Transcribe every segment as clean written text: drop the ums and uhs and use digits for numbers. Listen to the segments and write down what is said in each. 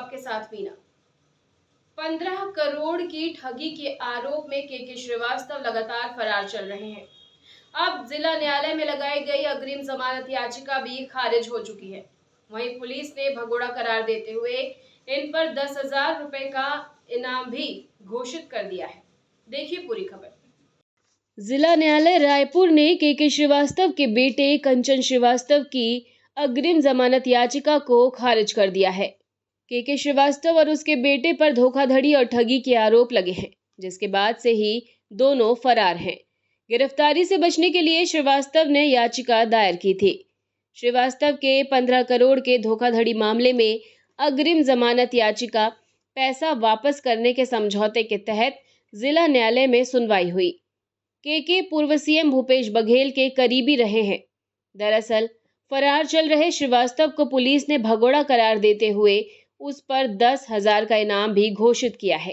आपके साथ मीना। 15 करोड़ की ठगी के आरोप में के श्रीवास्तव लगातार फरार चल रहे हैं। अब जिला न्यायालय में लगाई गई अग्रिम जमानत याचिका भी खारिज हो चुकी है। वहीं पुलिस ने भगोड़ा करार देते हुए इन पर 10,000 रुपए का इनाम भी घोषित कर दिया है। देखिए पूरी खबर। जिला न्यायालय रायपुर ने के श्रीवास्तव के बेटे कंचन श्रीवास्तव की अग्रिम जमानत याचिका को खारिज कर दिया है। के श्रीवास्तव और उसके बेटे पर धोखाधड़ी और ठगी के आरोप लगे हैं, जिसके बाद से ही दोनों फरार हैं। गिरफ्तारी से बचने के लिए श्रीवास्तव ने याचिका दायर की थी। श्रीवास्तव के 15 करोड़ के धोखाधड़ी मामले में अग्रिम जमानत याचिका पैसा वापस करने के समझौते के तहत जिला न्यायालय में सुनवाई हुई। के पूर्व सीएम भूपेश बघेल के करीबी रहे हैं। दरअसल फरार चल रहे श्रीवास्तव को पुलिस ने भगोड़ा करार देते हुए उस पर 10,000 का इनाम भी घोषित किया है।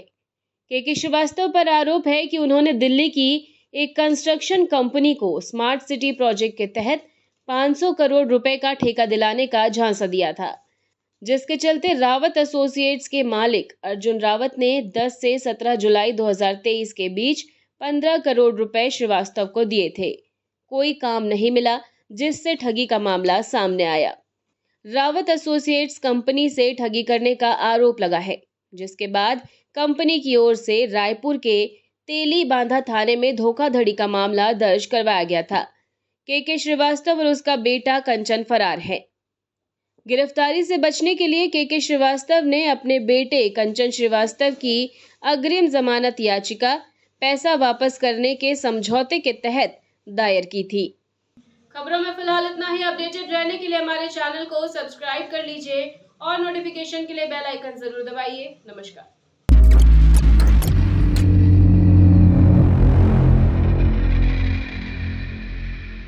के श्रीवास्तव पर आरोप है कि उन्होंने दिल्ली की एक कंस्ट्रक्शन कंपनी को स्मार्ट सिटी प्रोजेक्ट के तहत 500 करोड़ रुपए का ठेका दिलाने का झांसा दिया था, जिसके चलते रावत एसोसिएट्स के मालिक अर्जुन रावत ने 10 से 17 जुलाई 2023 के बीच 15 करोड़ रुपए श्रीवास्तव को दिए थे। कोई काम नहीं मिला, जिससे ठगी का मामला सामने आया। रावत एसोसिएट्स कंपनी से ठगी करने का आरोप लगा है, जिसके बाद कंपनी की ओर से रायपुर के तेली बांधा थाने में धोखाधड़ी का मामला दर्ज करवाया गया था। के श्रीवास्तव और उसका बेटा कंचन फरार है। गिरफ्तारी से बचने के लिए के श्रीवास्तव ने अपने बेटे कंचन श्रीवास्तव की अग्रिम जमानत याचिका पैसा वापस करने के समझौते के तहत दायर की थी। खबरों में फिलहाल इतना ही। अपडेटेड रहने के लिए हमारे चैनल को सब्सक्राइब कर लीजिए और नोटिफिकेशन के लिए बेल आइकन जरूर दबाइए। नमस्कार।